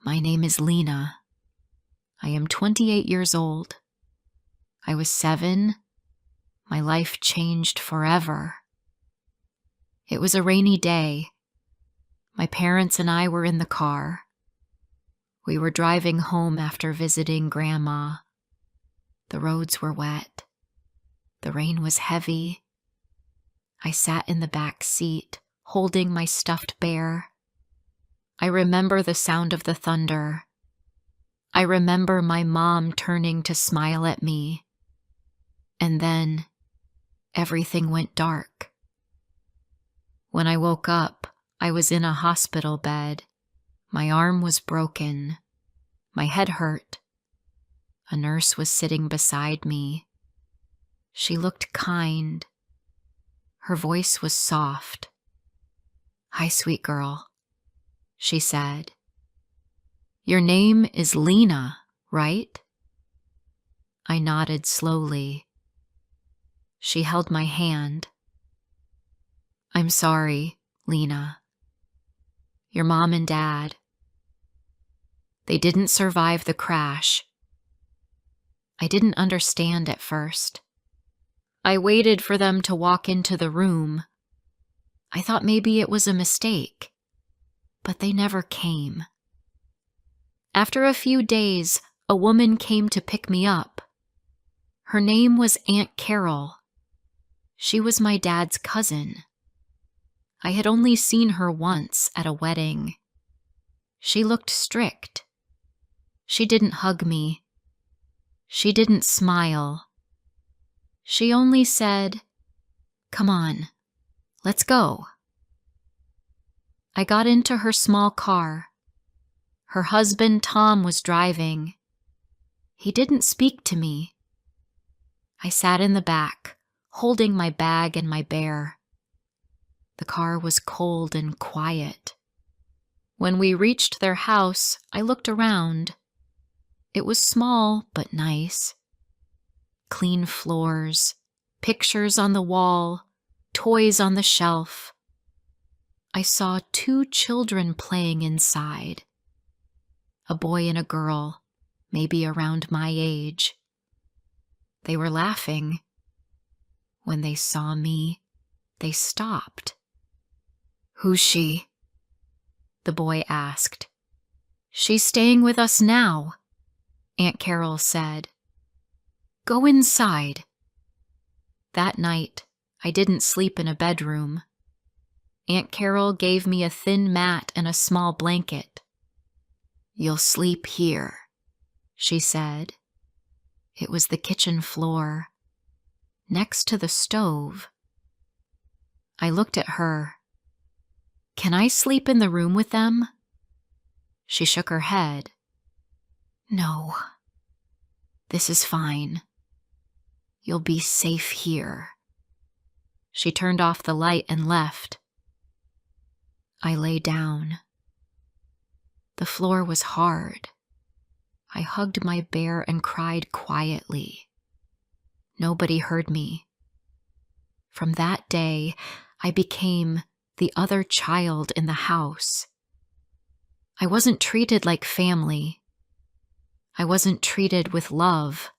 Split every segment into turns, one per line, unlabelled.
My name is Lena. I am 28 years old. I was 7. My life changed forever. It was a rainy day. My parents and I were in the car. We were driving home after visiting Grandma. The roads were wet. The rain was heavy. I sat in the back seat, holding my stuffed bear. I remember the sound of the thunder. I remember my mom turning to smile at me. And then everything went dark. When I woke up, I was in a hospital bed. My arm was broken. My head hurt. A nurse was sitting beside me. She looked kind. Her voice was soft. "Hi, sweet girl," she said. "Your name is Lena, right?" I nodded slowly. She held my hand. "I'm sorry, Lena. Your mom and dad, they didn't survive the crash." I didn't understand at first. I waited for them to walk into the room. I thought maybe it was a mistake, but they never came. After a few days, a woman came to pick me up. Her name was Aunt Carol. She was my dad's cousin. I had only seen her once at a wedding. She looked strict. She didn't hug me. She didn't smile. She only said, "Come on, let's go." I got into her small car. Her husband, Tom, was driving. He didn't speak to me. I sat in the back, holding my bag and my bear. The car was cold and quiet. When we reached their house, I looked around. It was small but nice. Clean floors, pictures on the wall, toys on the shelf. I saw 2 children playing inside. A boy and a girl, maybe around my age. They were laughing. When they saw me, they stopped. "Who's she?" the boy asked. "She's staying with us now," Aunt Carol said. "Go inside." That night, I didn't sleep in a bedroom. Aunt Carol gave me a thin mat and a small blanket. "You'll sleep here," she said. It was the kitchen floor, next to the stove. I looked at her. "Can I sleep in the room with them?" She shook her head. "No, this is fine. You'll be safe here." She turned off the light and left. I lay down. The floor was hard. I hugged my bear and cried quietly. Nobody heard me. From that day, I became the other child in the house. I wasn't treated like family. I wasn't treated with love.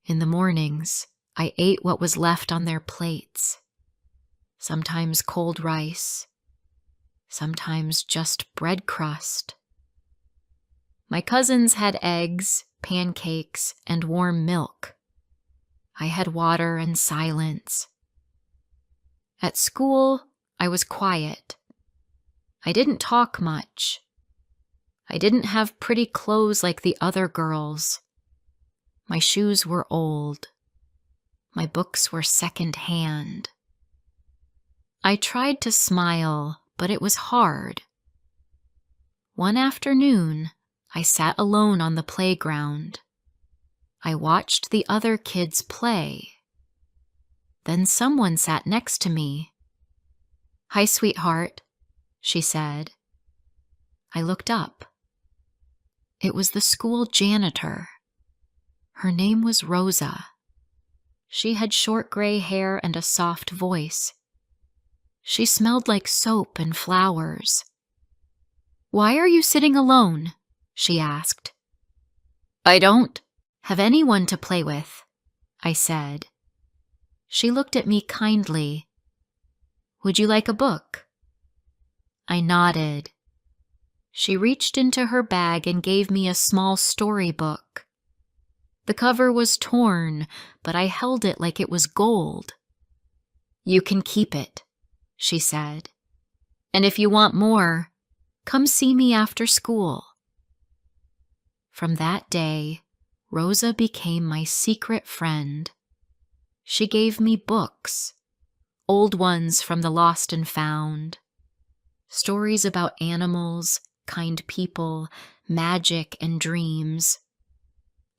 In the mornings, I ate what was left on their plates. Sometimes cold rice, sometimes just bread crust. My cousins had eggs, pancakes, and warm milk. I had water and silence. At school, I was quiet. I didn't talk much. I didn't have pretty clothes like the other girls. My shoes were old. My books were second-hand. I tried to smile, but it was hard. One afternoon, I sat alone on the playground. I watched the other kids play. Then someone sat next to me. "Hi, sweetheart," she said. I looked up. It was the school janitor. Her name was Rosa. She had short gray hair and a soft voice. She smelled like soap and flowers. "Why are you sitting alone?" she asked. "I don't have anyone to play with," I said. She looked at me kindly. "Would you like a book?" I nodded. She reached into her bag and gave me a small storybook. The cover was torn, but I held it like it was gold. "You can keep it," she said. "And if you want more, come see me after school." From that day, Rosa became my secret friend. She gave me books, old ones from the lost and found, stories about animals, kind people, magic, and dreams.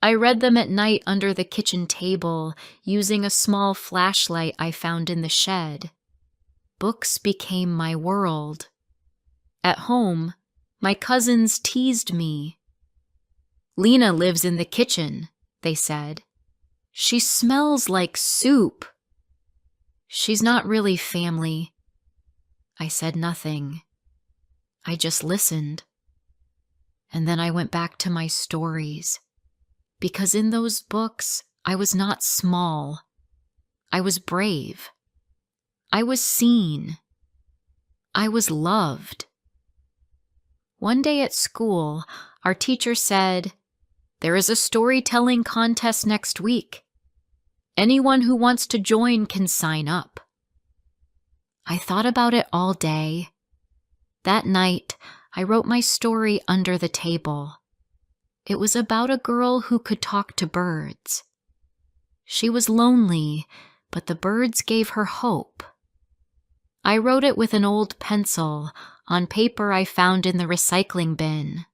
I read them at night under the kitchen table, using a small flashlight I found in the shed. Books became my world. At home, my cousins teased me. "Lena lives in the kitchen," they said. "She smells like soup." "She's not really family." I said nothing. I just listened. And then I went back to my stories, because in those books, I was not small. I was brave. I was seen. I was loved. One day at school, our teacher said, "There is a storytelling contest next week. Anyone who wants to join can sign up." I thought about it all day. That night, I wrote my story under the table. It was about a girl who could talk to birds. She was lonely, but the birds gave her hope. I wrote it with an old pencil on paper I found in the recycling bin.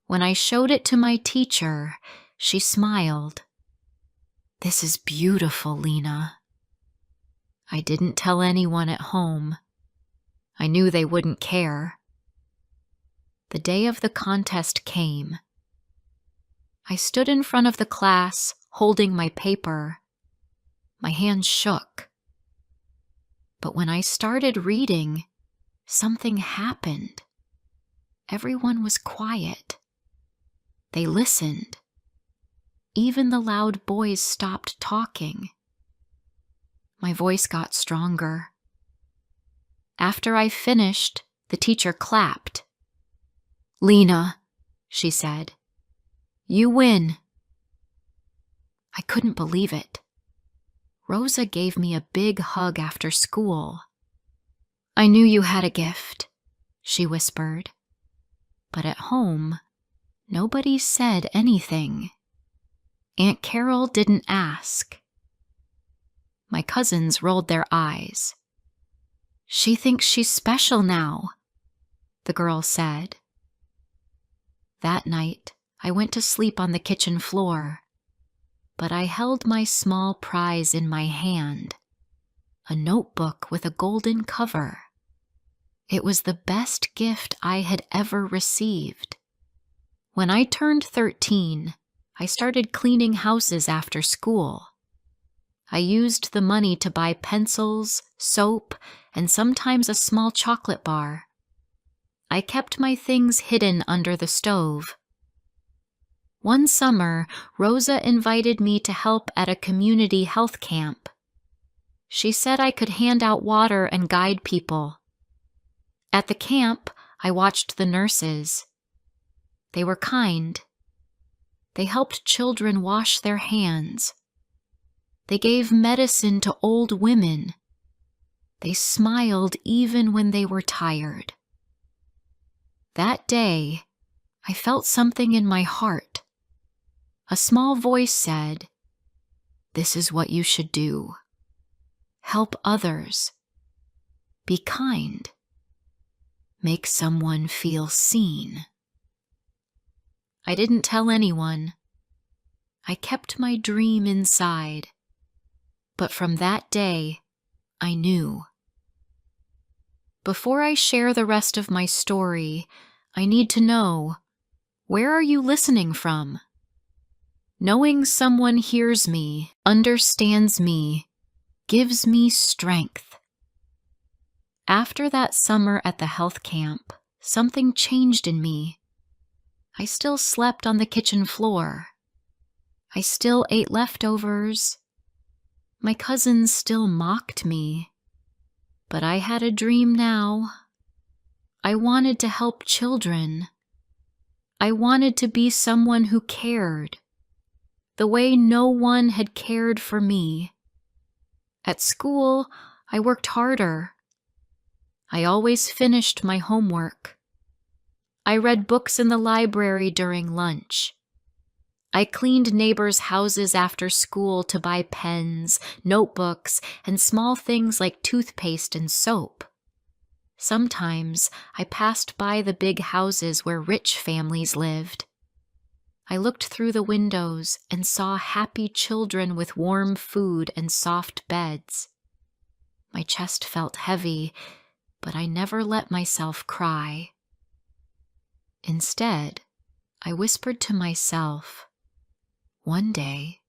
When I showed it to my teacher, she smiled. "This is beautiful, Lena." I didn't tell anyone at home. I knew they wouldn't care. The day of the contest came. I stood in front of the class, holding my paper. My hands shook. But when I started reading, something happened. Everyone was quiet. They listened. Even the loud boys stopped talking. My voice got stronger. After I finished, the teacher clapped. "Lena," she said, "you win." I couldn't believe it. Rosa gave me a big hug after school. "I knew you had a gift," she whispered. But at home, nobody said anything. Aunt Carol didn't ask. My cousins rolled their eyes. "She thinks she's special now," the girl said. That night, I went to sleep on the kitchen floor, but I held my small prize in my hand, a notebook with a golden cover. It was the best gift I had ever received. When I turned 13, I started cleaning houses after school. I used the money to buy pencils, soap, and sometimes a small chocolate bar. I kept my things hidden under the stove. One summer, Rosa invited me to help at a community health camp. She said I could hand out water and guide people. At the camp, I watched the nurses. They were kind. They helped children wash their hands. They gave medicine to old women. They smiled even when they were tired. That day, I felt something in my heart. A small voice said, "This is what you should do. Help others. Be kind. Make someone feel seen." I didn't tell anyone. I kept my dream inside. But from that day, I knew. Before I share the rest of my story, I need to know, where are you listening from? Knowing someone hears me, understands me, gives me strength. After that summer at the health camp, something changed in me. I still slept on the kitchen floor. I still ate leftovers. My cousins still mocked me. But I had a dream now. I wanted to help children. I wanted to be someone who cared, the way no one had cared for me. At school, I worked harder. I always finished my homework. I read books in the library during lunch. I cleaned neighbors' houses after school to buy pens, notebooks, and small things like toothpaste and soap. Sometimes I passed by the big houses where rich families lived. I looked through the windows and saw happy children with warm food and soft beds. My chest felt heavy, but I never let myself cry. Instead, I whispered to myself, one day,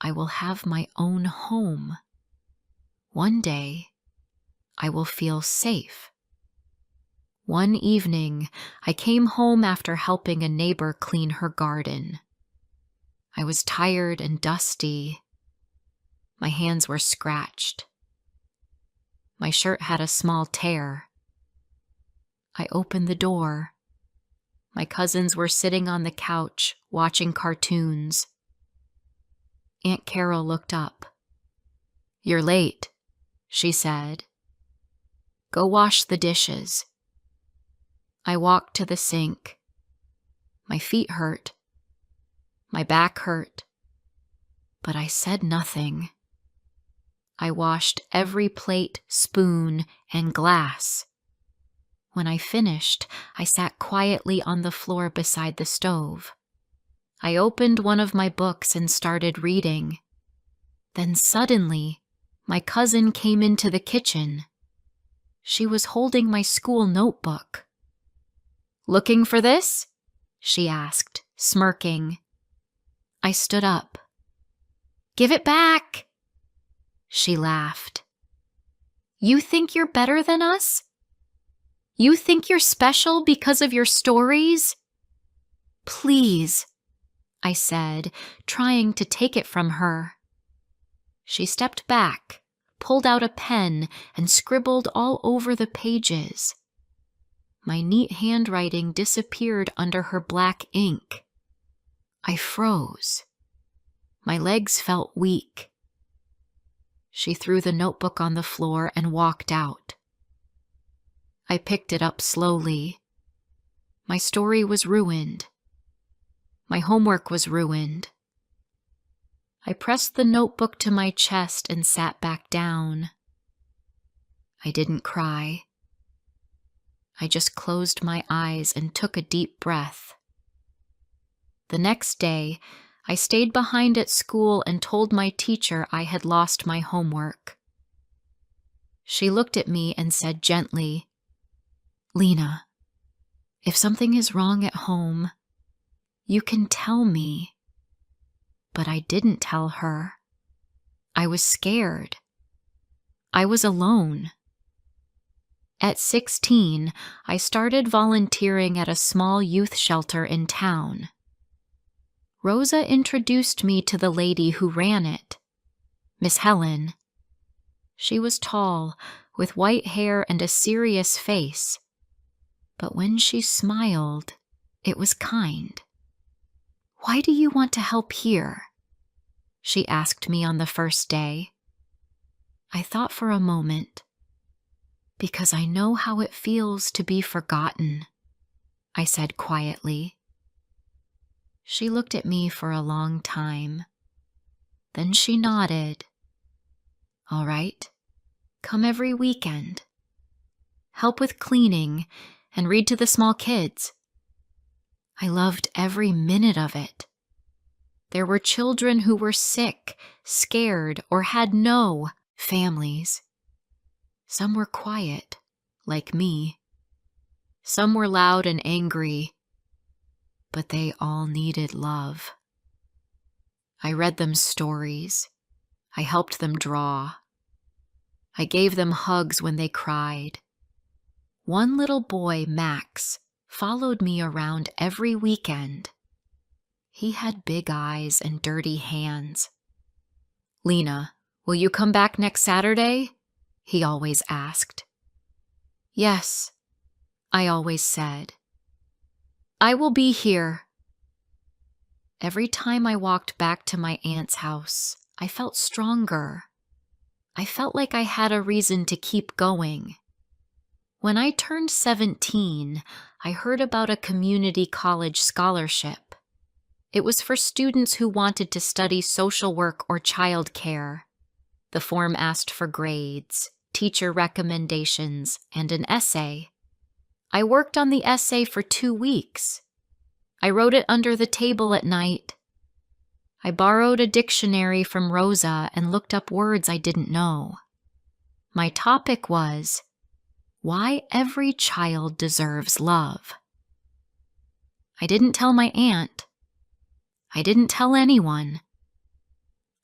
I will have my own home. One day, I will feel safe. One evening, I came home after helping a neighbor clean her garden. I was tired and dusty. My hands were scratched. My shirt had a small tear. I opened the door. My cousins were sitting on the couch, watching cartoons. Aunt Carol looked up. "You're late," she said. "Go wash the dishes." I walked to the sink. My feet hurt. My back hurt. But I said nothing. I washed every plate, spoon, and glass. When I finished, I sat quietly on the floor beside the stove. I opened one of my books and started reading. Then suddenly, my cousin came into the kitchen. She was holding my school notebook. "Looking for this?" she asked, smirking. I stood up. "Give it back!" She laughed. "You think you're better than us? You think you're special because of your stories? Please," I said, trying to take it from her. She stepped back, pulled out a pen, and scribbled all over the pages. My neat handwriting disappeared under her black ink. I froze. My legs felt weak. She threw the notebook on the floor and walked out. I picked it up slowly. My story was ruined. My homework was ruined. I pressed the notebook to my chest and sat back down. I didn't cry. I just closed my eyes and took a deep breath. The next day, I stayed behind at school and told my teacher I had lost my homework. She looked at me and said gently, "Lena, if something is wrong at home, you can tell me." But I didn't tell her. I was scared. I was alone. At 16, I started volunteering at a small youth shelter in town. Rosa introduced me to the lady who ran it, Miss Helen. She was tall, with white hair and a serious face. But when she smiled, it was kind. "Why do you want to help here?" she asked me on the first day. I thought for a moment. "Because I know how it feels to be forgotten," I said quietly. She looked at me for a long time. Then she nodded. "All right, come every weekend. Help with cleaning and read to the small kids." I loved every minute of it. There were children who were sick, scared, or had no families. Some were quiet, like me. Some were loud and angry, but they all needed love. I read them stories. I helped them draw. I gave them hugs when they cried. One little boy, Max, followed me around every weekend. He had big eyes and dirty hands. "Lena, will you come back next Saturday?" he always asked. "Yes," I always said. "I will be here." Every time I walked back to my aunt's house, I felt stronger. I felt like I had a reason to keep going. When I turned 17, I heard about a community college scholarship. It was for students who wanted to study social work or child care. The form asked for grades, teacher recommendations, and an essay. I worked on the essay for 2 weeks. I wrote it under the table at night. I borrowed a dictionary from Rosa and looked up words I didn't know. My topic was, why every child deserves love. I didn't tell my aunt. I didn't tell anyone.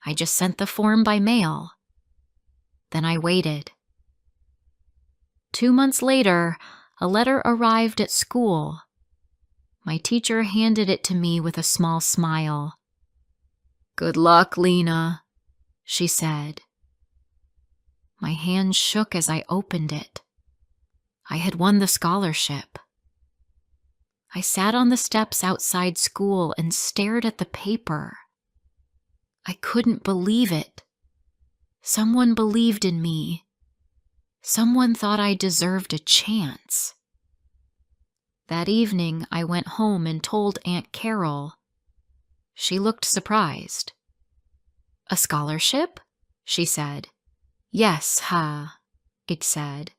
I just sent the form by mail. Then I waited. 2 months later, a letter arrived at school. My teacher handed it to me with a small smile. "Good luck, Lena," she said. My hand shook as I opened it. I had won the scholarship. I sat on the steps outside school and stared at the paper. I couldn't believe it. Someone believed in me. Someone thought I deserved a chance. That evening, I went home and told Aunt Carol. She looked surprised. "A scholarship?" she said. "Yes, it said.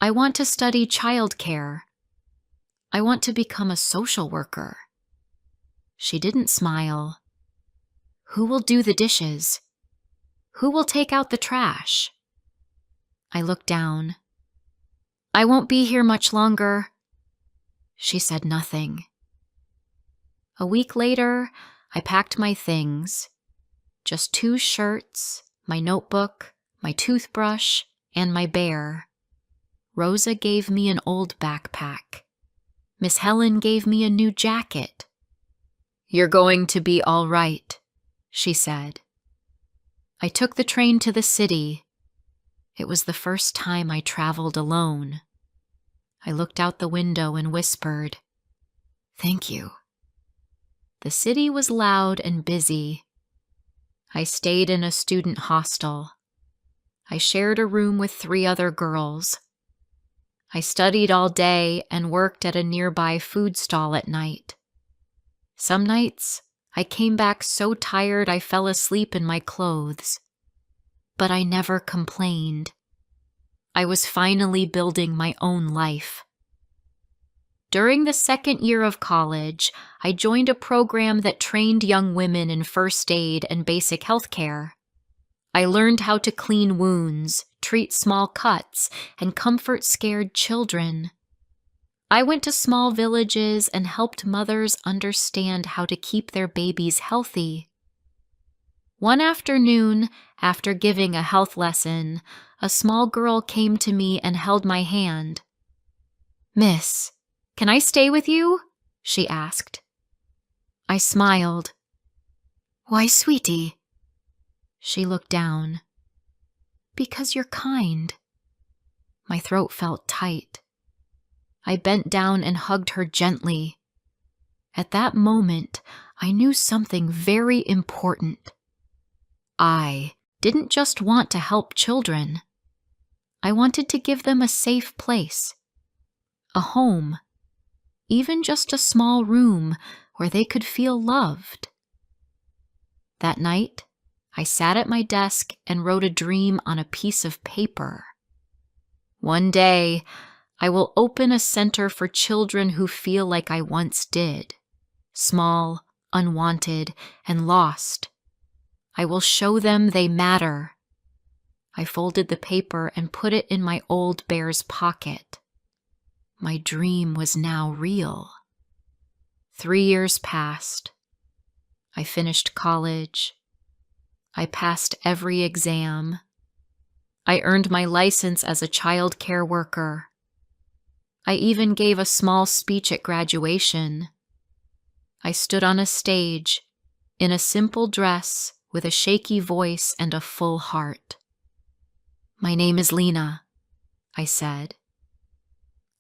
"I want to study childcare. I want to become a social worker." She didn't smile. "Who will do the dishes? Who will take out the trash?" I looked down. "I won't be here much longer." She said nothing. A week later, I packed my things. Just 2 shirts, my notebook, my toothbrush, and my bear. Rosa gave me an old backpack. Miss Helen gave me a new jacket. "You're going to be all right," she said. I took the train to the city. It was the first time I traveled alone. I looked out the window and whispered, "Thank you." The city was loud and busy. I stayed in a student hostel. I shared a room with 3 other girls. I studied all day and worked at a nearby food stall at night. Some nights, I came back so tired I fell asleep in my clothes. But I never complained. I was finally building my own life. During the 2nd year of college, I joined a program that trained young women in first aid and basic health care. I learned how to clean wounds, treat small cuts, and comfort scared children. I went to small villages and helped mothers understand how to keep their babies healthy. One afternoon, after giving a health lesson, a small girl came to me and held my hand. "Miss, can I stay with you?" she asked. I smiled. "Why, sweetie?" She looked down. "Because you're kind." My throat felt tight. I bent down and hugged her gently. At that moment, I knew something very important. I didn't just want to help children. I wanted to give them a safe place, a home, even just a small room where they could feel loved. That night, I sat at my desk and wrote a dream on a piece of paper. One day, I will open a center for children who feel like I once did, small, unwanted, and lost. I will show them they matter. I folded the paper and put it in my old bear's pocket. My dream was now real. 3 years passed. I finished college. I passed every exam. I earned my license as a child care worker. I even gave a small speech at graduation. I stood on a stage, in a simple dress, with a shaky voice and a full heart. "My name is Lena," I said.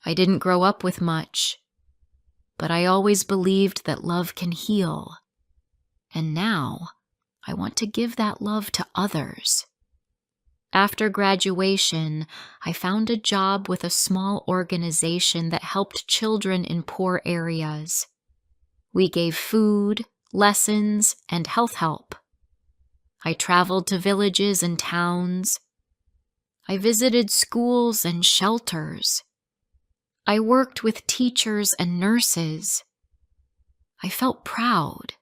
"I didn't grow up with much, but I always believed that love can heal. And now, I want to give that love to others." After graduation, I found a job with a small organization that helped children in poor areas. We gave food, lessons, and health help. I traveled to villages and towns. I visited schools and shelters. I worked with teachers and nurses. I felt proud,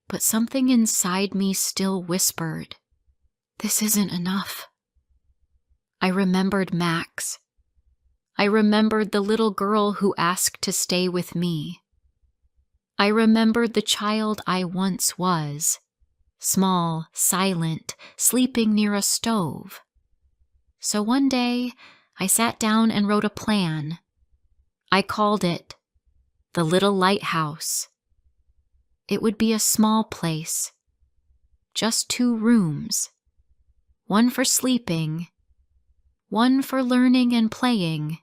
but something inside me still whispered, "This isn't enough." I remembered Max. I remembered the little girl who asked to stay with me. I remembered the child I once was, small, silent, sleeping near a stove. So one day, I sat down and wrote a plan. I called it the Little Lighthouse. It would be a small place, just 2 rooms, one for sleeping, one for learning and playing.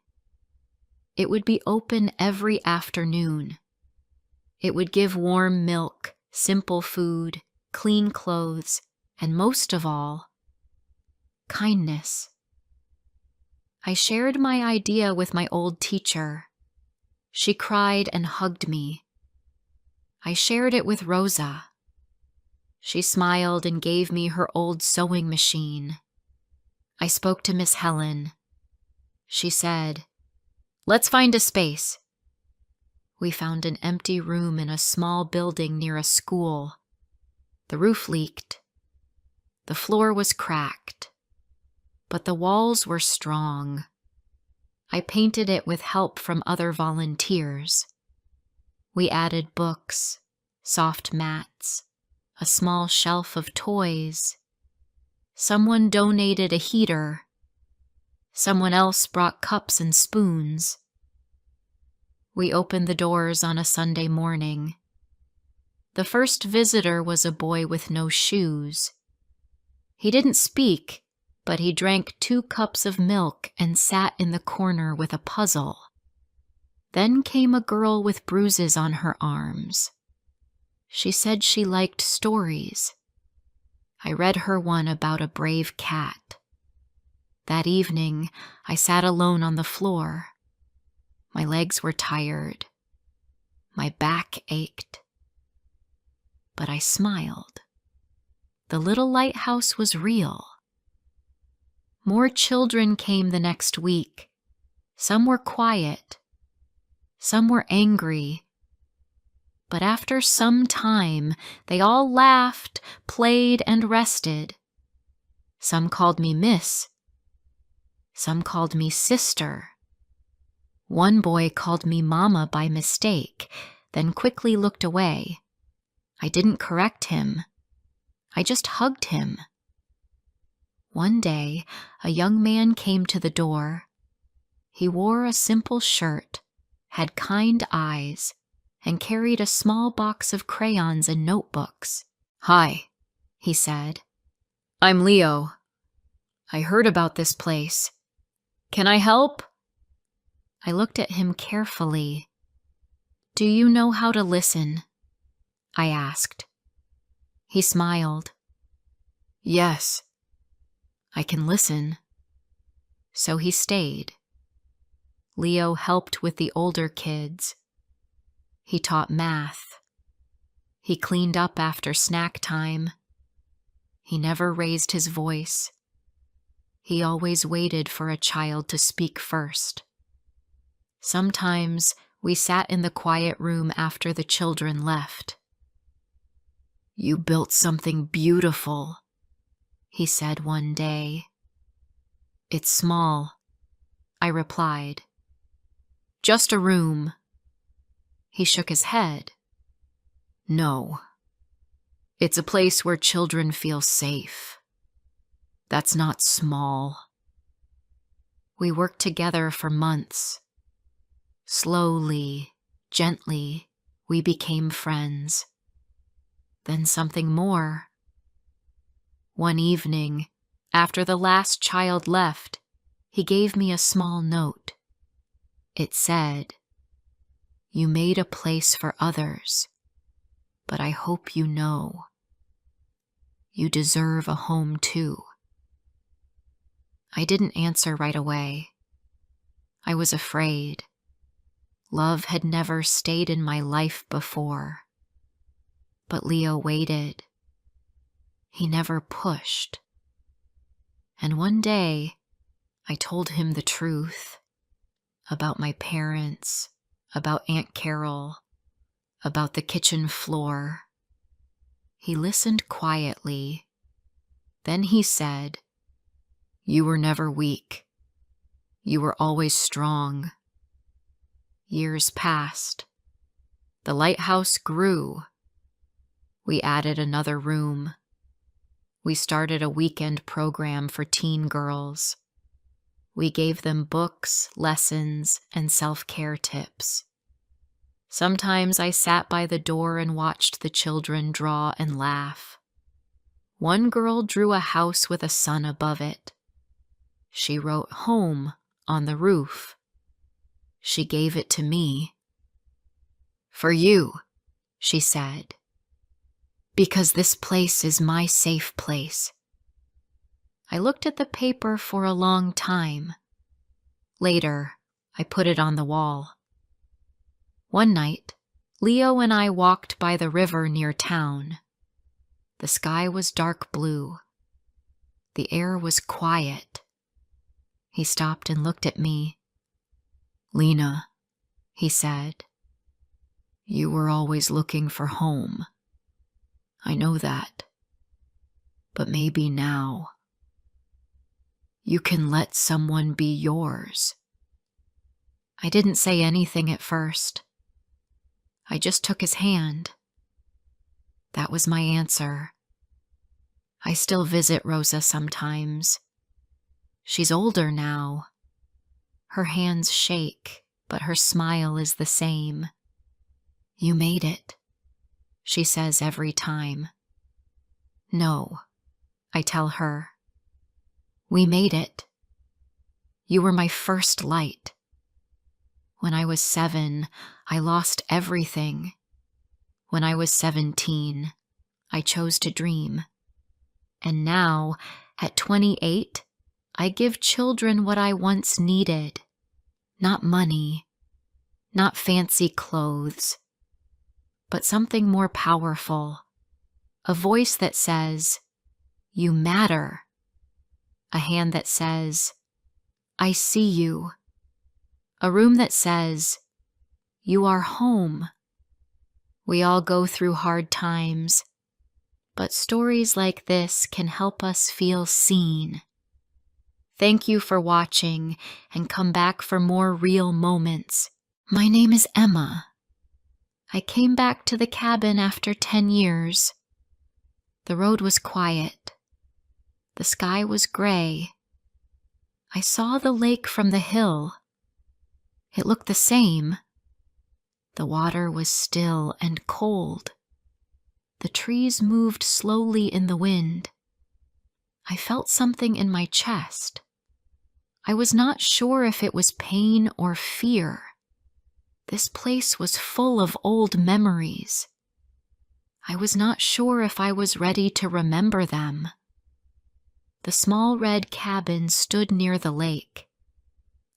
It would be open every afternoon. It would give warm milk, simple food, clean clothes, and most of all, kindness. I shared my idea with my old teacher. She cried and hugged me. I shared it with Rosa. She smiled and gave me her old sewing machine. I spoke to Miss Helen. She said, "Let's find a space." We found an empty room in a small building near a school. The roof leaked. The floor was cracked, but the walls were strong. I painted it with help from other volunteers. We added books, soft mats, a small shelf of toys. Someone donated a heater. Someone else brought cups and spoons. We opened the doors on a Sunday morning. The first visitor was a boy with no shoes. He didn't speak, but he drank 2 cups of milk and sat in the corner with a puzzle. Then came a girl with bruises on her arms. She said she liked stories. I read her one about a brave cat. That evening, I sat alone on the floor. My legs were tired. My back ached. But I smiled. The little lighthouse was real. More children came the next week. Some were quiet. Some were angry. But after some time, they all laughed, played, and rested. Some called me Miss. Some called me Sister. One boy called me Mama by mistake, then quickly looked away. I didn't correct him. I just hugged him. One day, a young man came to the door. He wore a simple shirt, had kind eyes, and carried a small box of crayons and notebooks. "Hi," he said. "I'm Leo. I heard about this place. Can I help?" I looked at him carefully. "Do you know how to listen?" I asked. He smiled. "Yes, I can listen." So he stayed. Leo helped with the older kids. He taught math. He cleaned up after snack time. He never raised his voice. He always waited for a child to speak first. Sometimes we sat in the quiet room after the children left. "You built something beautiful," he said one day. "It's small," I replied. "Just a room." He shook his head. "No. It's a place where children feel safe. That's not small." We worked together for months. Slowly, gently, we became friends. Then something more. One evening, after the last child left, he gave me a small note. It said, "You made a place for others, but I hope you know you deserve a home too." I didn't answer right away. I was afraid. Love had never stayed in my life before. But Leo waited. He never pushed. And one day, I told him the truth about my parents, about Aunt Carol, about the kitchen floor. He listened quietly. Then he said, "You were never weak. You were always strong." Years passed. The lighthouse grew. We added another room. We started a weekend program for teen girls. We gave them books, lessons, and self-care tips. Sometimes I sat by the door and watched the children draw and laugh. One girl drew a house with a sun above it. She wrote "home" on the roof. She gave it to me. "For you," she said, "because this place is my safe place." I looked at the paper for a long time. Later, I put it on the wall. One night, Leo and I walked by the river near town. The sky was dark blue. The air was quiet. He stopped and looked at me. "Lena," he said, "you were always looking for home. I know that. But maybe now you can let someone be yours." I didn't say anything at first. I just took his hand. That was my answer. I still visit Rosa sometimes. She's older now. Her hands shake, but her smile is the same. "You made it," she says every time. "No," I tell her. "We made it. You were my first light. When I was 7, I lost everything. When I was 17, I chose to dream. And now, at 28, I give children what I once needed. Not money, not fancy clothes, but something more powerful. A voice that says, "You matter." A hand that says, "I see you." A room that says, "You are home." We all go through hard times, but stories like this can help us feel seen. Thank you for watching, and come back for more real moments. My name is Emma. I came back to the cabin after 10 years. The road was quiet. The sky was gray. I saw the lake from the hill. It looked the same. The water was still and cold. The trees moved slowly in the wind. I felt something in my chest. I was not sure if it was pain or fear. This place was full of old memories. I was not sure if I was ready to remember them. The small red cabin stood near the lake.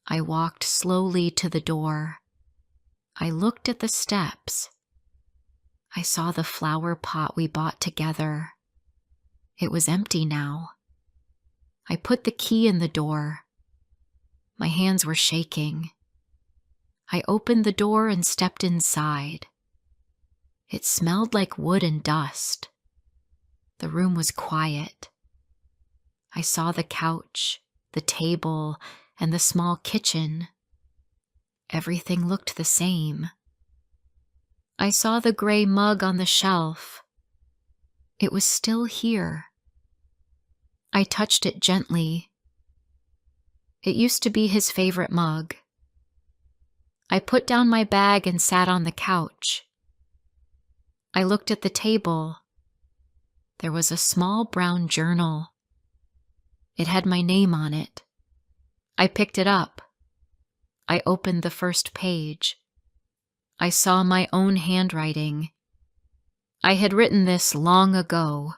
I walked slowly to the door. I looked at the steps. I saw the flower pot we bought together. It was empty now. I put the key in the door. My hands were shaking. I opened the door and stepped inside. It smelled like wood and dust. The room was quiet. I saw the couch, the table, and the small kitchen. Everything looked the same. I saw the gray mug on the shelf. It was still here. I touched it gently. It used to be his favorite mug. I put down my bag and sat on the couch. I looked at the table. There was a small brown journal. It had my name on it. I picked it up. I opened the first page. I saw my own handwriting. I had written this long ago.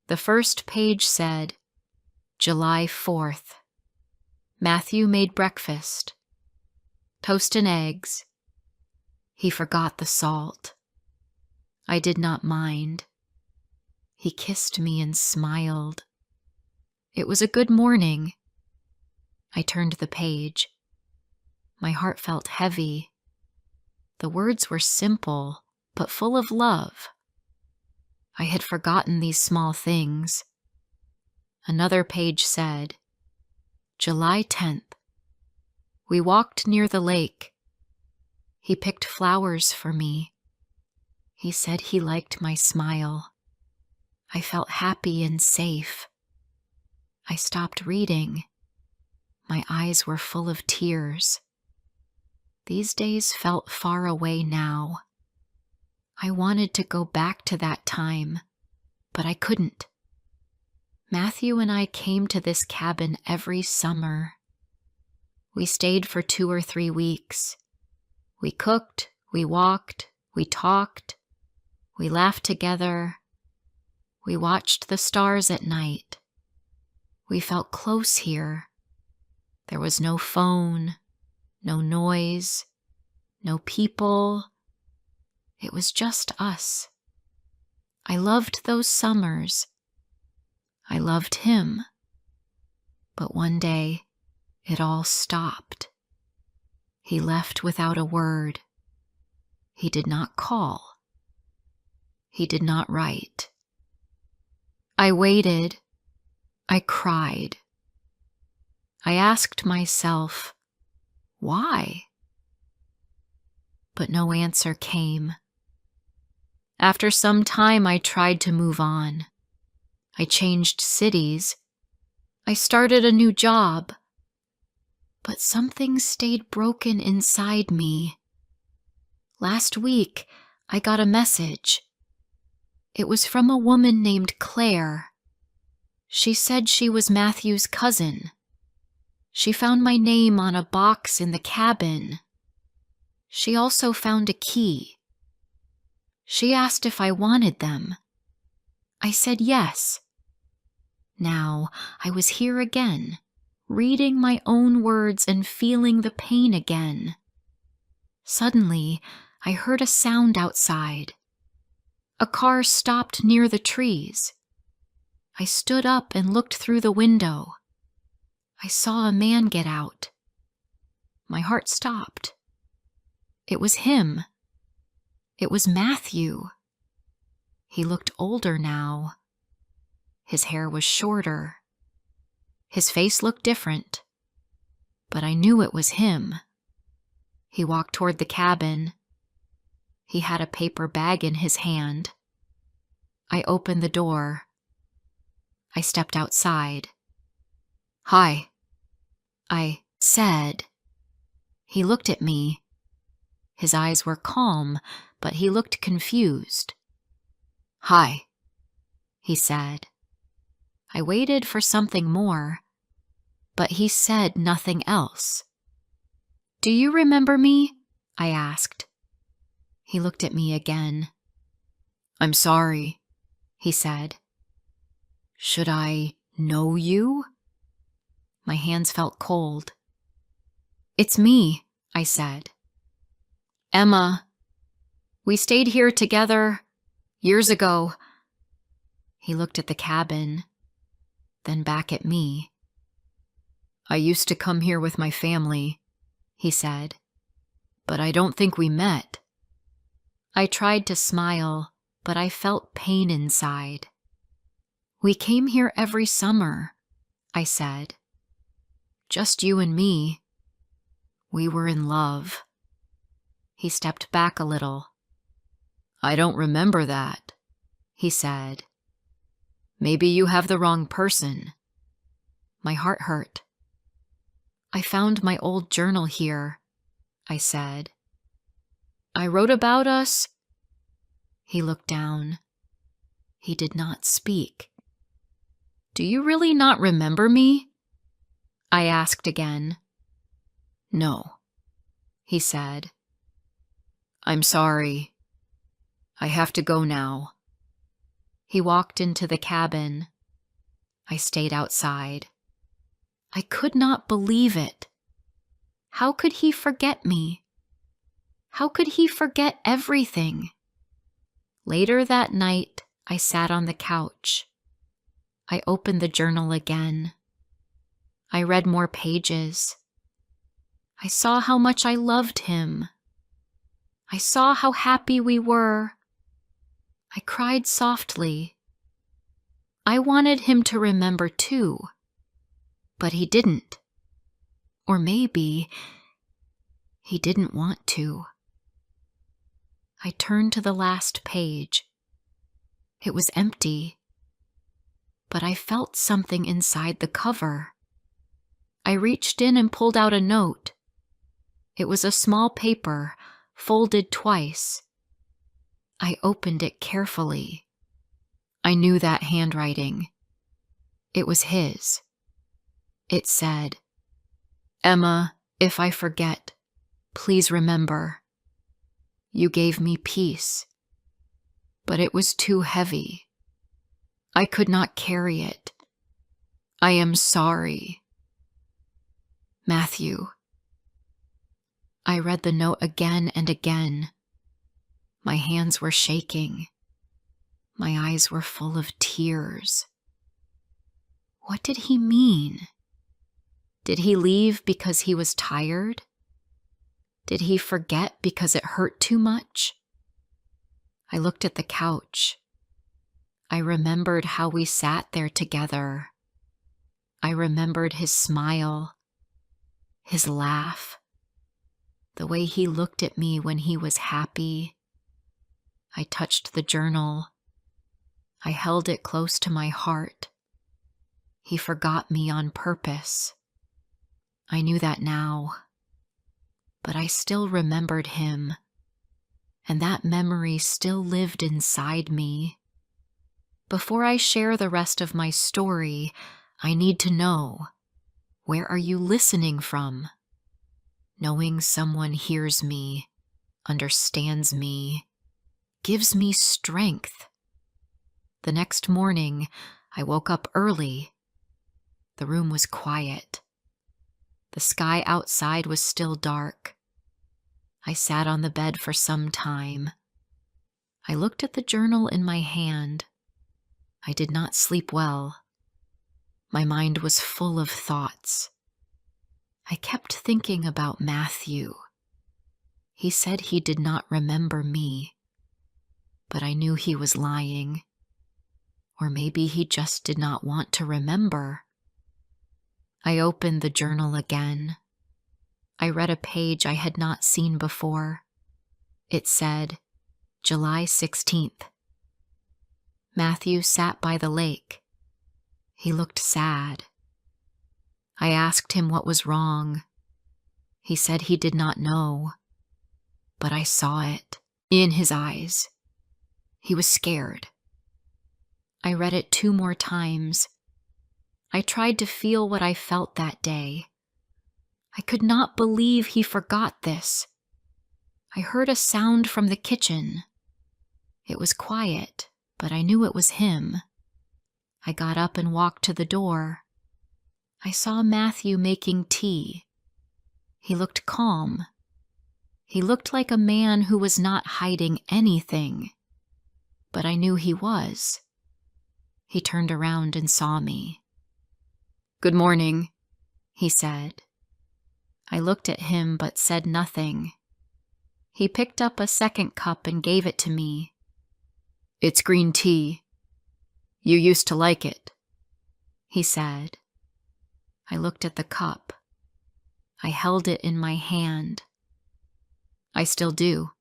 The first page said, July 4th. Matthew made breakfast. Toast and eggs. He forgot the salt. I did not mind. He kissed me and smiled. It was a good morning. I turned the page. My heart felt heavy. The words were simple, but full of love. I had forgotten these small things. Another page said, July 10th. We walked near the lake. He picked flowers for me. He said he liked my smile. I felt happy and safe. I stopped reading. My eyes were full of tears. These days felt far away now. I wanted to go back to that time, but I couldn't. Matthew and I came to this cabin every summer. We stayed for 2 or 3 weeks. We cooked, we walked, we talked, we laughed together. We watched the stars at night. We felt close here. There was no phone, no noise, no people. It was just us. I loved those summers. I loved him. But one day, it all stopped. He left without a word. He did not call. He did not write. I waited. I cried. I asked myself, why? But no answer came. After some time, I tried to move on. I changed cities. I started a new job. But something stayed broken inside me. Last week, I got a message. It was from a woman named Claire. She said she was Matthew's cousin. She found my name on a box in the cabin. She also found a key. She asked if I wanted them. I said yes. Now I was here again, reading my own words and feeling the pain again. Suddenly, I heard a sound outside. A car stopped near the trees. I stood up and looked through the window. I saw a man get out. My heart stopped. It was him. It was Matthew. He looked older now. His hair was shorter. His face looked different, but I knew it was him. He walked toward the cabin. He had a paper bag in his hand. I opened the door. I stepped outside. Hi, I said. He looked at me. His eyes were calm, but he looked confused. Hi, he said. I waited for something more, but he said nothing else. Do you remember me? I asked. He looked at me again. I'm sorry, he said. Should I know you? My hands felt cold. It's me, I said. Emma. We stayed here together years ago. He looked at the cabin, then back at me. I used to come here with my family, he said, but I don't think we met. I tried to smile, but I felt pain inside. We came here every summer, I said. Just you and me. We were in love. He stepped back a little. I don't remember that, he said. Maybe you have the wrong person. My heart hurt. I found my old journal here. I said. I wrote about us. He looked down. He did not speak. Do you really not remember me? I asked again. No, he said. I'm sorry. I have to go now. He walked into the cabin. I stayed outside. I could not believe it. How could he forget me? How could he forget everything? Later that night, I sat on the couch. I opened the journal again. I read more pages. I saw how much I loved him. I saw how happy we were. I cried softly. I wanted him to remember too, but he didn't. Or maybe he didn't want to. I turned to the last page. It was empty, but I felt something inside the cover. I reached in and pulled out a note. It was a small paper, folded twice. I opened it carefully. I knew that handwriting. It was his. It said, Emma, if I forget, please remember. You gave me peace, but it was too heavy. I could not carry it. I am sorry. Matthew. I read the note again and again. My hands were shaking. My eyes were full of tears. What did he mean? Did he leave because he was tired? Did he forget because it hurt too much? I looked at the couch. I remembered how we sat there together. I remembered his smile, his laugh, the way he looked at me when he was happy. I touched the journal. I held it close to my heart. He forgot me on purpose. I knew that now. But I still remembered him, and that memory still lived inside me. Before I share the rest of my story, I need to know, where are you listening from? Knowing someone hears me, understands me, gives me strength. The next morning, I woke up early. The room was quiet. The sky outside was still dark. I sat on the bed for some time. I looked at the journal in my hand. I did not sleep well. My mind was full of thoughts. I kept thinking about Matthew. He said he did not remember me, but I knew he was lying. Or maybe he just did not want to remember. I opened the journal again. I read a page I had not seen before. It said, July 16th. Matthew sat by the lake. He looked sad. I asked him what was wrong. He said he did not know, but I saw it in his eyes. He was scared. I read it 2 more times. I tried to feel what I felt that day. I could not believe he forgot this. I heard a sound from the kitchen. It was quiet, but I knew it was him. I got up and walked to the door. I saw Matthew making tea. He looked calm. He looked like a man who was not hiding anything, but I knew he was. He turned around and saw me. Good morning, he said. I looked at him but said nothing. He picked up a second cup and gave it to me. It's green tea. You used to like it, he said. I looked at the cup. I held it in my hand. I still do,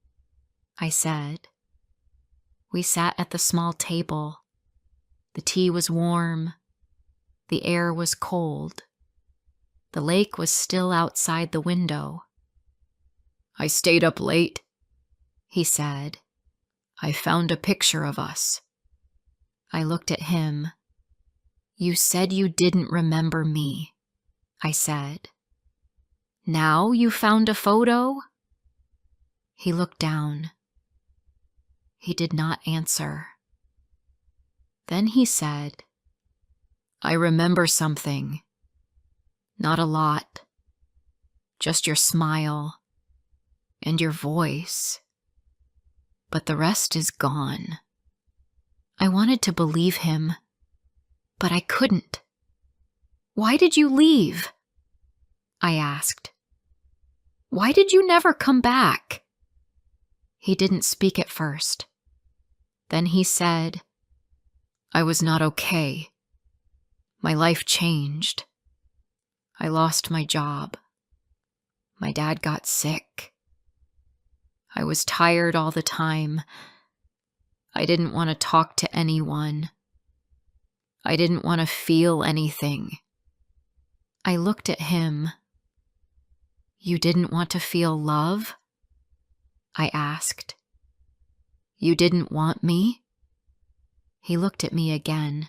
I said. We sat at the small table. The tea was warm. The air was cold. The lake was still outside the window. I stayed up late, he said. I found a picture of us. I looked at him. You said you didn't remember me, I said. Now you found a photo? He looked down. He did not answer. Then he said, I remember something. Not a lot. Just your smile and your voice. But the rest is gone. I wanted to believe him, but I couldn't. Why did you leave? I asked. Why did you never come back? He didn't speak at first. Then he said, I was not okay. My life changed. I lost my job. My dad got sick. I was tired all the time. I didn't want to talk to anyone. I didn't want to feel anything. I looked at him. You didn't want to feel love? I asked. You didn't want me? He looked at me again.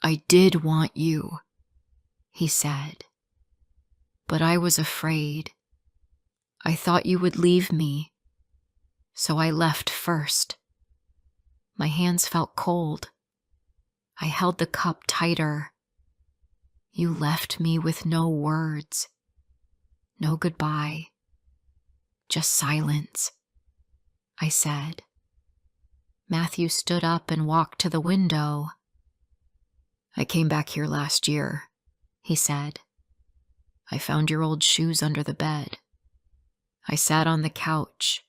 I did want you, he said. But I was afraid. I thought you would leave me, so I left first. My hands felt cold. I held the cup tighter. You left me with no words, no goodbye, just silence, I said. Matthew stood up and walked to the window. I came back here last year, he said. I found your old shoes under the bed. I sat on the couch.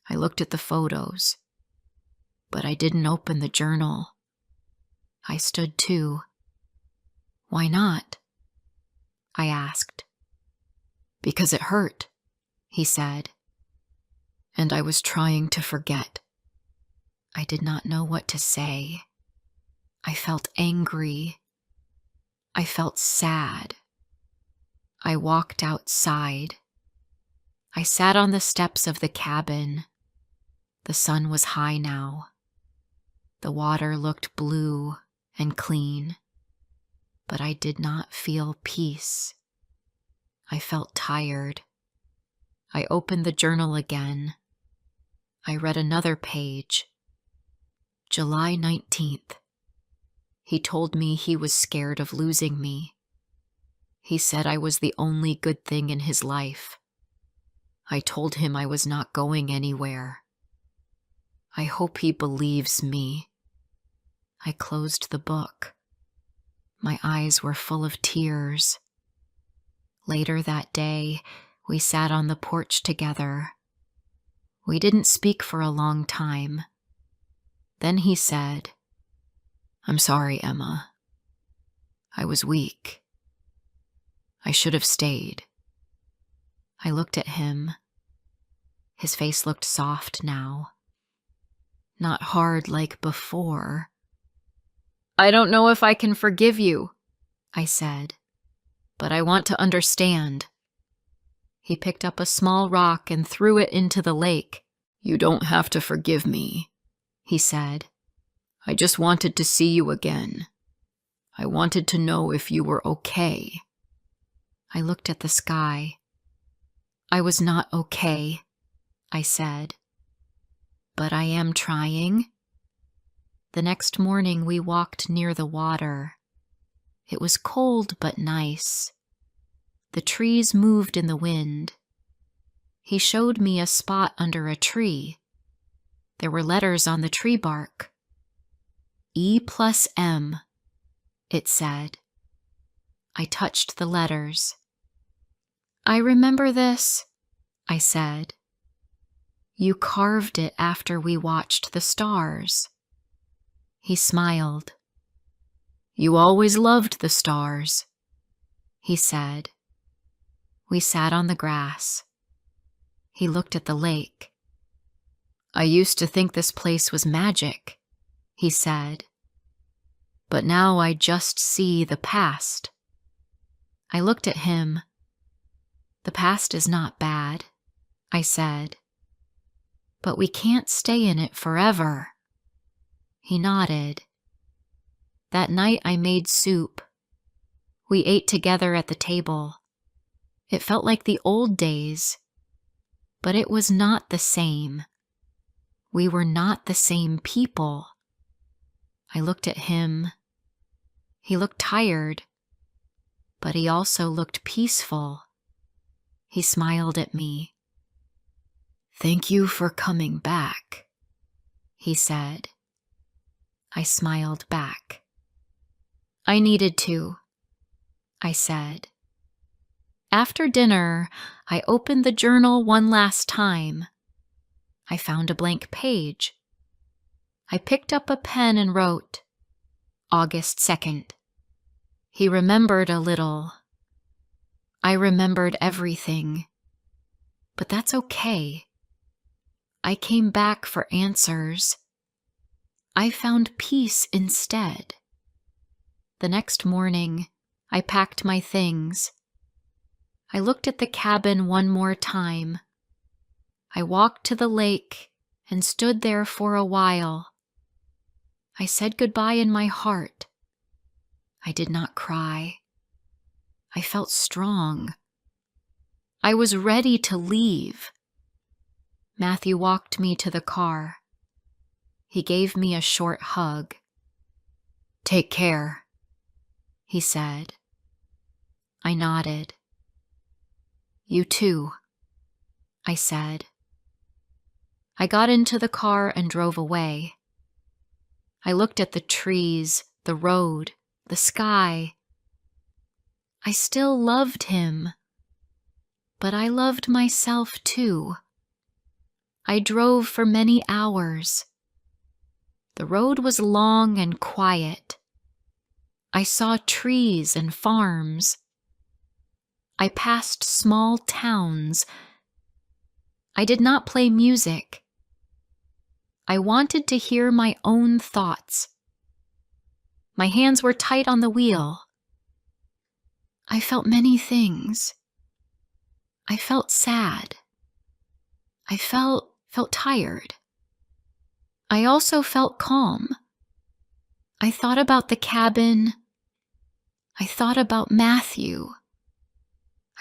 I looked at the photos, but I didn't open the journal. I stood too. Why not? I asked. Because it hurt, he said. And I was trying to forget. I did not know what to say. I felt angry. I felt sad. I walked outside. I sat on the steps of the cabin. The sun was high now. The water looked blue and clean, but I did not feel peace. I felt tired. I opened the journal again. I read another page. July 19th. He told me he was scared of losing me. He said I was the only good thing in his life. I told him I was not going anywhere. I hope he believes me. I closed the book. My eyes were full of tears. Later that day, we sat on the porch together. We didn't speak for a long time. Then he said, I'm sorry, Emma. I was weak. I should have stayed. I looked at him. His face looked soft now. Not hard like before. I don't know if I can forgive you, I said, but I want to understand. He picked up a small rock and threw it into the lake. You don't have to forgive me, he said. I just wanted to see you again. I wanted to know if you were okay. I looked at the sky. I was not okay, I said. But I am trying. The next morning we walked near the water. It was cold but nice. The trees moved in the wind. He showed me a spot under a tree. There were letters on the tree bark. E+M, it said. I touched the letters. I remember this, I said. You carved it after we watched the stars. He smiled. You always loved the stars, he said. We sat on the grass. He looked at the lake. I used to think this place was magic, he said. But now I just see the past. I looked at him. The past is not bad, I said, but we can't stay in it forever. He nodded. That night I made soup. We ate together at the table. It felt like the old days, but it was not the same. We were not the same people. I looked at him. He looked tired, but he also looked peaceful. He smiled at me. "Thank you for coming back," he said. I smiled back. "I needed to," I said. After dinner, I opened the journal one last time. I found a blank page. I picked up a pen and wrote, August 2nd. He remembered a little. I remembered everything. But that's okay. I came back for answers. I found peace instead. The next morning, I packed my things. I looked at the cabin one more time. I walked to the lake and stood there for a while. I said goodbye in my heart. I did not cry. I felt strong. I was ready to leave. Matthew walked me to the car. He gave me a short hug. "Take care," he said. I nodded. "You too," I said. I got into the car and drove away. I looked at the trees, the road, the sky. I still loved him, but I loved myself too. I drove for many hours. The road was long and quiet. I saw trees and farms. I passed small towns. I did not play music. I wanted to hear my own thoughts. My hands were tight on the wheel. I felt many things. I felt sad. I felt tired. I also felt calm. I thought about the cabin. I thought about Matthew.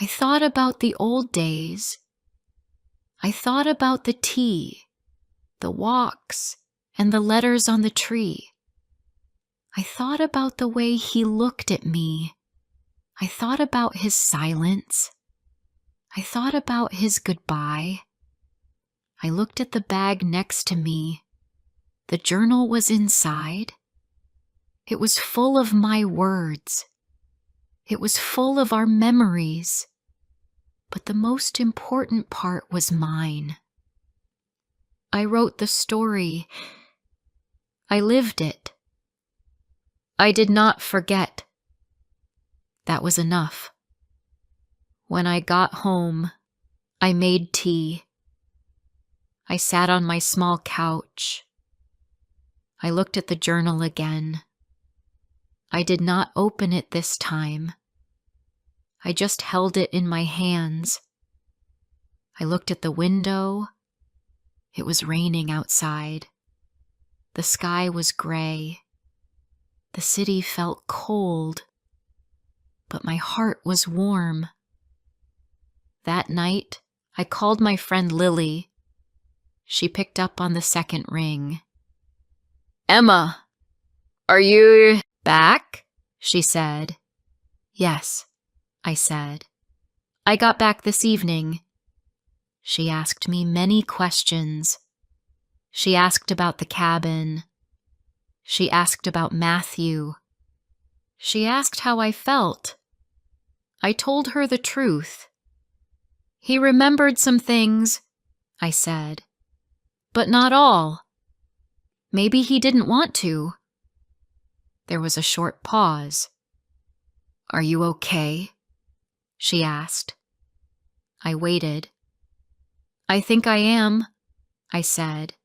I thought about the old days. I thought about the tea, the walks, and the letters on the tree. I thought about the way he looked at me. I thought about his silence. I thought about his goodbye. I looked at the bag next to me. The journal was inside. It was full of my words. It was full of our memories. But the most important part was mine. I wrote the story. I lived it. I did not forget. That was enough. When I got home, I made tea. I sat on my small couch. I looked at the journal again. I did not open it this time. I just held it in my hands. I looked at the window. It was raining outside. The sky was gray. The city felt cold, but my heart was warm. That night, I called my friend Lily. She picked up on the second ring. "Emma, are you back?" she said. "Yes," I said. "I got back this evening." She asked me many questions. She asked about the cabin. She asked about Matthew. She asked how I felt. I told her the truth. "He remembered some things," I said, "but not all. Maybe he didn't want to." There was a short pause. "Are you okay?" she asked. I waited. "I think I am," I said.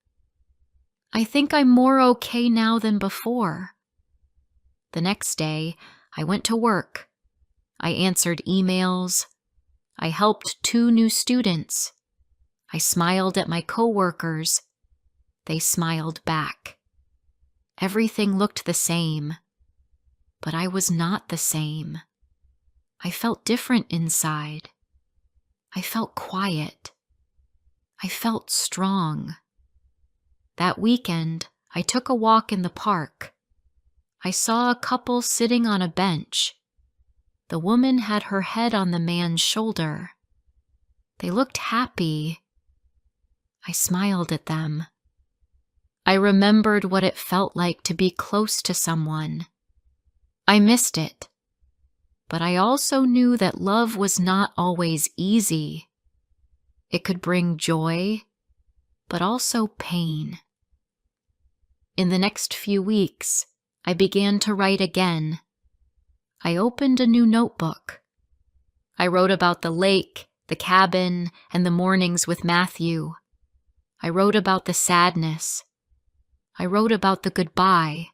"I think I'm more okay now than before." The next day, I went to work. I answered emails. I helped 2 new students. I smiled at my coworkers. They smiled back. Everything looked the same, but I was not the same. I felt different inside. I felt quiet. I felt strong. That weekend, I took a walk in the park. I saw a couple sitting on a bench. The woman had her head on the man's shoulder. They looked happy. I smiled at them. I remembered what it felt like to be close to someone. I missed it. But I also knew that love was not always easy. It could bring joy, but also pain. In the next few weeks, I began to write again. I opened a new notebook. I wrote about the lake, the cabin, and the mornings with Matthew. I wrote about the sadness. I wrote about the goodbye.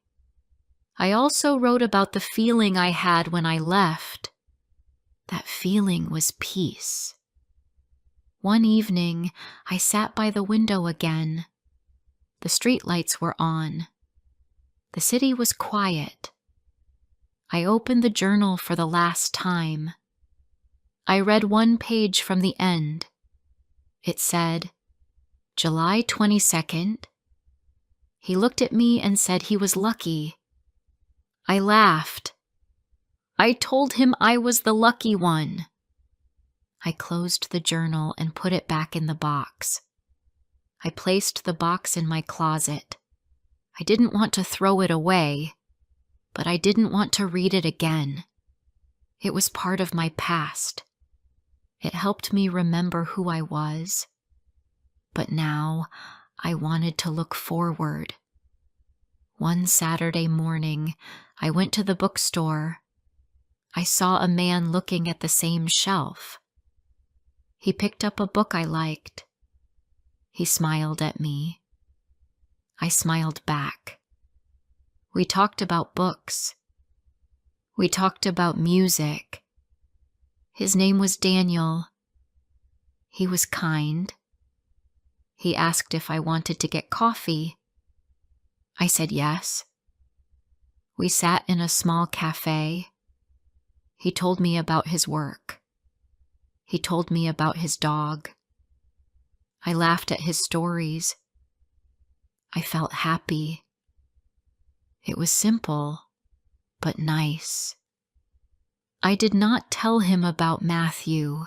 I also wrote about the feeling I had when I left. That feeling was peace. One evening, I sat by the window again. The streetlights were on. The city was quiet. I opened the journal for the last time. I read one page from the end. It said, July 22nd. He looked at me and said he was lucky. I laughed. I told him I was the lucky one. I closed the journal and put it back in the box. I placed the box in my closet. I didn't want to throw it away, but I didn't want to read it again. It was part of my past. It helped me remember who I was. But now I wanted to look forward. One Saturday morning, I went to the bookstore. I saw a man looking at the same shelf. He picked up a book I liked. He smiled at me. I smiled back. We talked about books. We talked about music. His name was Daniel. He was kind. He asked if I wanted to get coffee. I said yes. We sat in a small cafe. He told me about his work. He told me about his dog. I laughed at his stories. I felt happy. It was simple, but nice. I did not tell him about Matthew.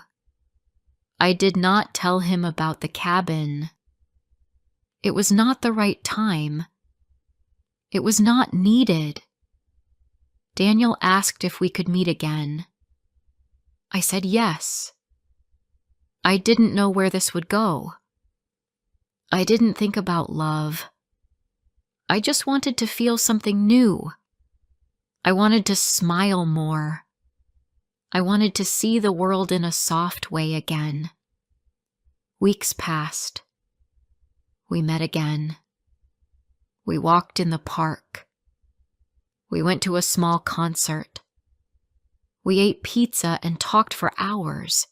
I did not tell him about the cabin. It was not the right time. It was not needed. Daniel asked if we could meet again. I said yes. I didn't know where this would go. I didn't think about love. I just wanted to feel something new. I wanted to smile more. I wanted to see the world in a soft way again. Weeks passed. We met again. We walked in the park. We went to a small concert. We ate pizza and talked for hours.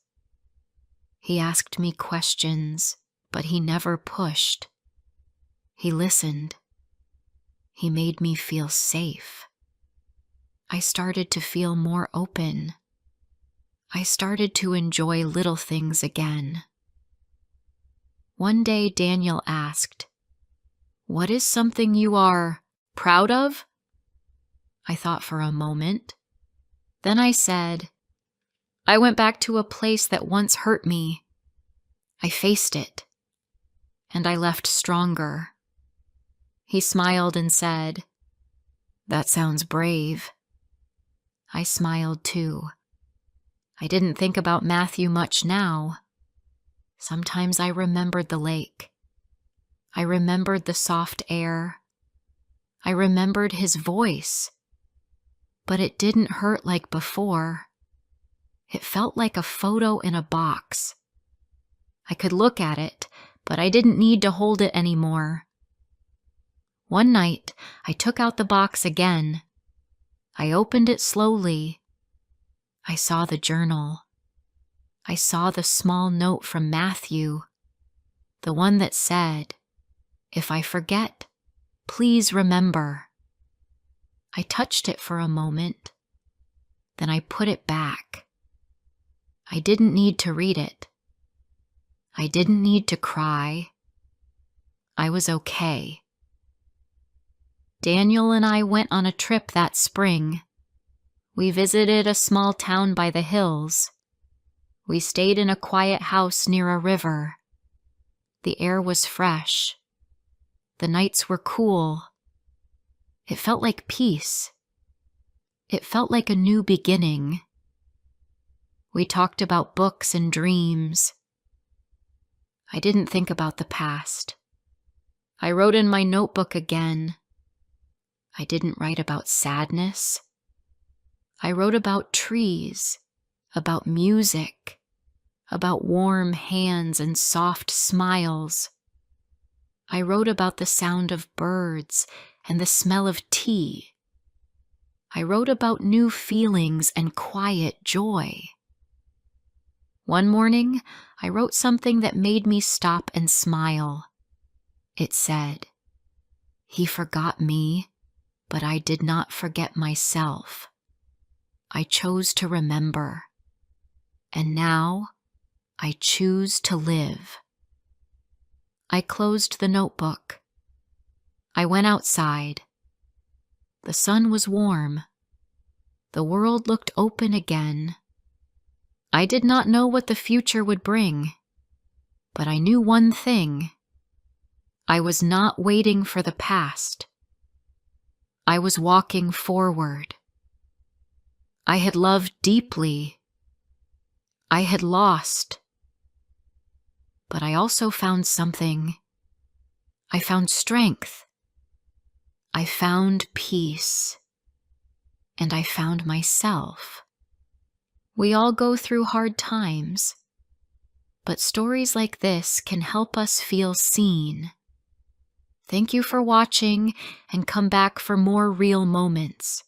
He asked me questions, but he never pushed. He listened. He made me feel safe. I started to feel more open. I started to enjoy little things again. One day Daniel asked, "What is something you are proud of?" I thought for a moment. Then I said, "I went back to a place that once hurt me. I faced it, and I left stronger." He smiled and said, "That sounds brave." I smiled too. I didn't think about Matthew much now. Sometimes I remembered the lake. I remembered the soft air. I remembered his voice. But it didn't hurt like before. It felt like a photo in a box. I could look at it, but I didn't need to hold it anymore. One night, I took out the box again. I opened it slowly. I saw the journal. I saw the small note from Matthew, the one that said, "If I forget, please remember." I touched it for a moment, then I put it back. I didn't need to read it. I didn't need to cry. I was okay. Daniel and I went on a trip that spring. We visited a small town by the hills. We stayed in a quiet house near a river. The air was fresh. The nights were cool. It felt like peace. It felt like a new beginning. We talked about books and dreams. I didn't think about the past. I wrote in my notebook again. I didn't write about sadness. I wrote about trees, about music, about warm hands and soft smiles. I wrote about the sound of birds and the smell of tea. I wrote about new feelings and quiet joy. One morning, I wrote something that made me stop and smile. It said, "He forgot me, but I did not forget myself. I chose to remember, and now I choose to live." I closed the notebook. I went outside. The sun was warm. The world looked open again. I did not know what the future would bring, but I knew one thing. I was not waiting for the past. I was walking forward. I had loved deeply. I had lost. But I also found something. I found strength. I found peace. And I found myself. We all go through hard times, but stories like this can help us feel seen. Thank you for watching, and come back for more real moments.